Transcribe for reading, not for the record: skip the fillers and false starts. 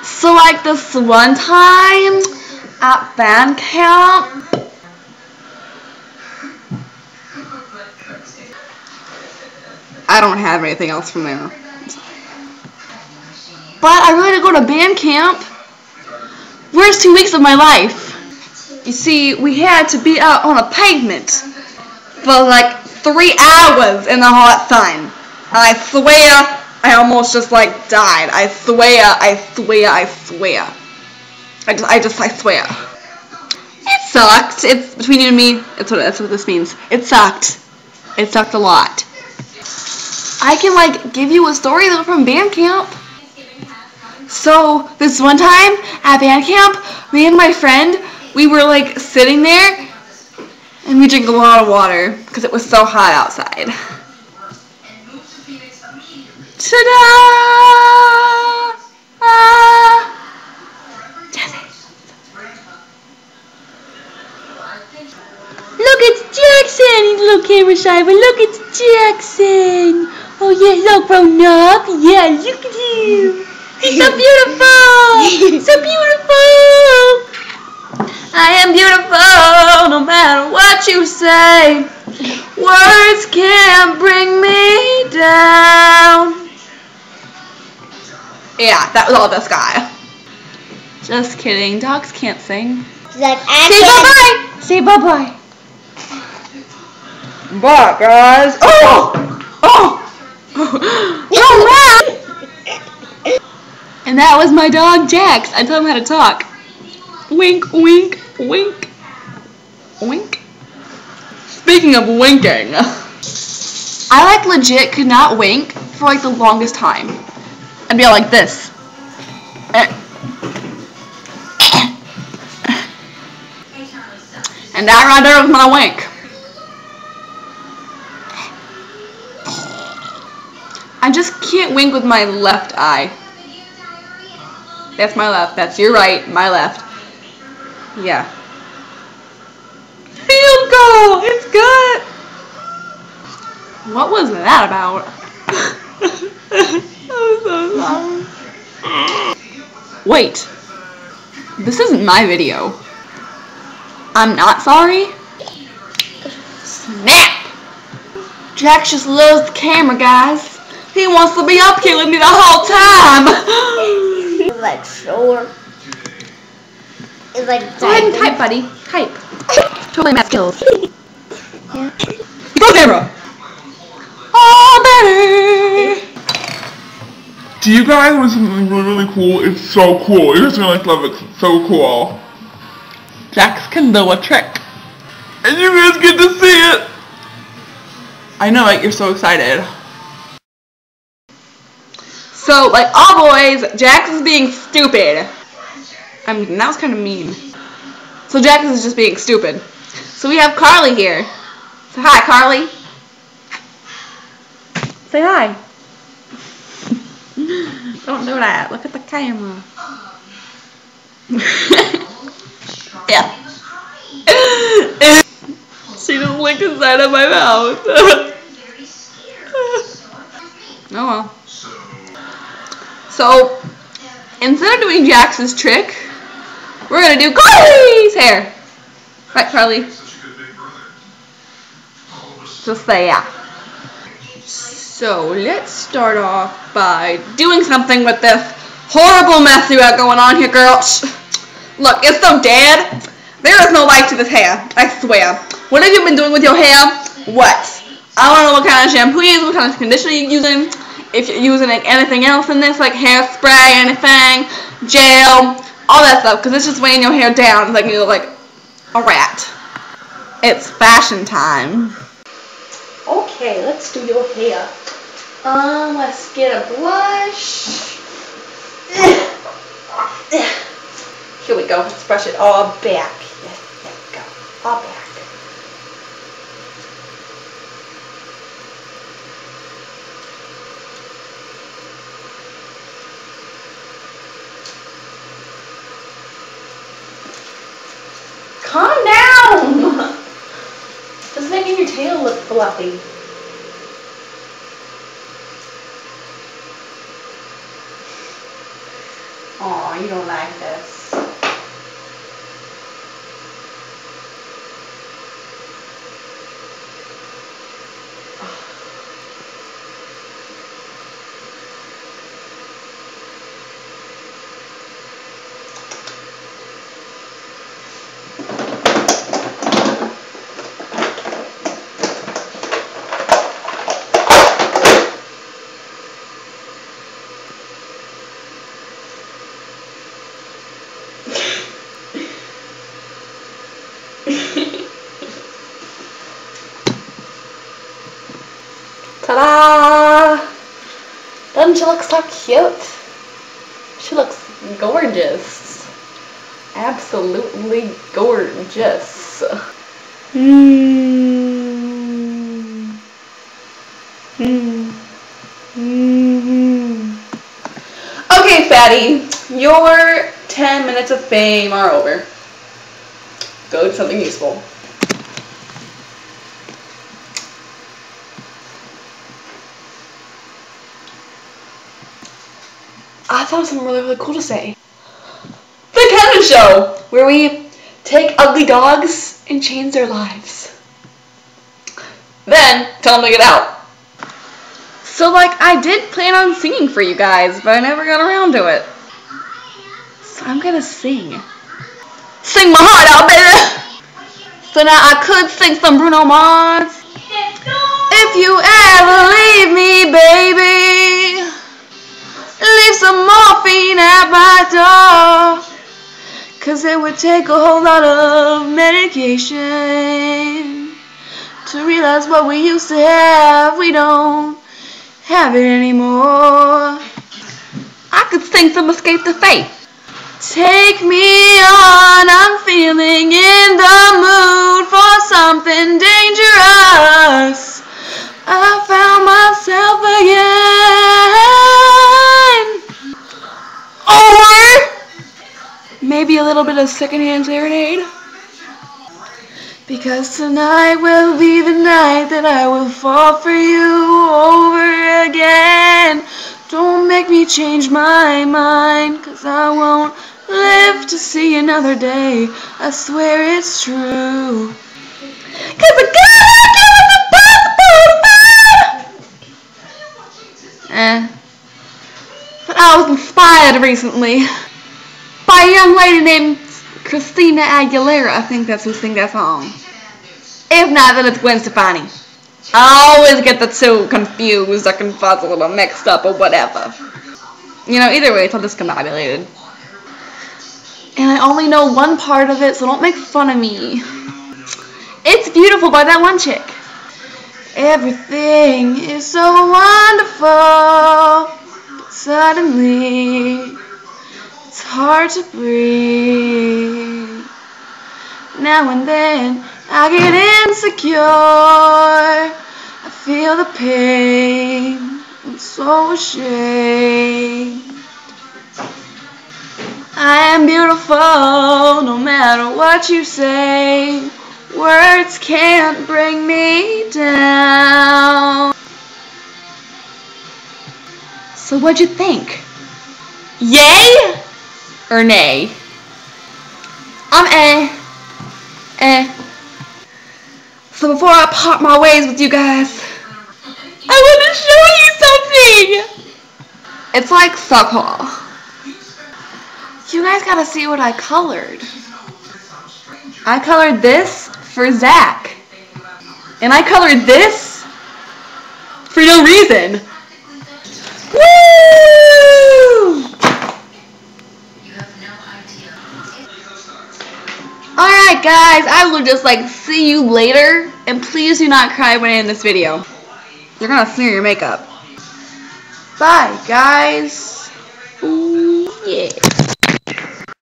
So like this one time at band camp, I don't have anything else from there. But I really had to go to band camp. Worst 2 weeks of my life. You see, we had to be out on a pavement for like 3 hours in the hot sun. And I swear, I almost just like died. I swear. I swear. It sucked. It's between you and me. That's what this means. It sucked. It sucked a lot. I can like give you a story though from band camp. So this one time at band camp, me and my friend, we were like sitting there and we drank a lot of water because it was so hot outside. Ta-da! Look, it's Jackson! He's a little camera shy, but look, it's Jackson! Oh yeah, look, grown up! Yeah, look at him! He's so beautiful! So beautiful! I am beautiful no matter what you say. Words can't bring me down. Yeah, that was all this guy. Just kidding. Dogs can't sing. Like, say bye-bye! Say bye-bye. Bye, guys. Oh! Oh! Oh, man! And that was my dog, Jax. I told him how to talk. Wink, wink, wink. Wink. Speaking of winking, I like legit could not wink for like the longest time. I'd be like this. And that right there was my wink. I just can't wink with my left eye. That's my left. That's your right. My left. Yeah. Field goal! It's good! What was that about? I'm so sorry. Wait. This isn't my video. I'm not sorry? Snap! Jax just loves the camera, guys. He wants to be up here with me the whole time. It's like short. It's like go ahead and type, buddy. Type. Totally math skills. Yeah. Go camera. All better. Do you guys want something really cool? It's so cool. You're just gonna like love it. It's so cool. Jax can do a trick. And you guys get to see it. I know it. You're so excited. So, like all boys, Jax is being stupid. I mean, that was kind of mean. So Jax is just being stupid. So we have Carly here. Say hi, Carly. Say hi. Don't do that. Look at the camera. Yeah. She just licked inside of my mouth. Oh well. So, instead of doing Jax's trick, we're going to do Carly's hair. Right, Carly? Just say yeah. So, let's start off by doing something with this horrible mess you got going on here, girls. Look, it's so dead. There is no life to this hair, I swear. What have you been doing with your hair? What? I don't know what kind of shampoo you use, what kind of conditioner you're using. If you're using like anything else in this, like hairspray, anything, gel, all that stuff, because it's just weighing your hair down, like you look like a rat. It's fashion time. Okay, let's do your hair. Let's get a brush. Here we go. Let's brush it all back. Yes, there we go. All back. Calm down! Just making your tail look fluffy. Aw, you don't like this. Ta-da! Doesn't she look so cute? She looks gorgeous. Absolutely gorgeous. Okay, fatty, your 10 minutes of fame are over. Go do something useful. I thought of something really cool to say. The Kenna Show, where we take ugly dogs and change their lives. Then tell them to get out. So, like, I did plan on singing for you guys, but I never got around to it. So I'm gonna sing. Sing my heart out, baby! So now I could sing some Bruno Mars. If you ever leave me, baby, leave some morphine at my door, 'cause it would take a whole lot of medication to realize what we used to have, we don't have it anymore. I could sing some Escape the Fate. Take me on, I'm feeling in the mood for something dangerous. I found myself again. Or maybe a little bit of secondhand serenade. Because tonight will be the night that I will fall for you over again. Don't make me change my mind, 'cause I won't live to see another day. I swear it's true. 'Cause a girl like you is impossible. But I was inspired recently by a young lady named Christina Aguilera. I think that's who sings that song. If not, then it's Gwen Stefani. I always get the two confused or confuzzled or mixed up or whatever. You know, either way, it's all discombobulated. And I only know one part of it, so don't make fun of me. It's Beautiful by that one chick. Everything is so wonderful, but suddenly it's hard to breathe. Now and then I get insecure, I feel the pain, I'm so ashamed. I am beautiful, no matter what you say, words can't bring me down. So what'd you think? Yay or nay? I'm So before I part my ways with you guys, I want to show you something. It's like circle. You guys gotta see what I colored. I colored this for Zach. And I colored this for no reason. Woo! Alright guys, I will just see you later, and please do not cry when I end this video. You're gonna smear your makeup. Bye guys. Ooh, yeah.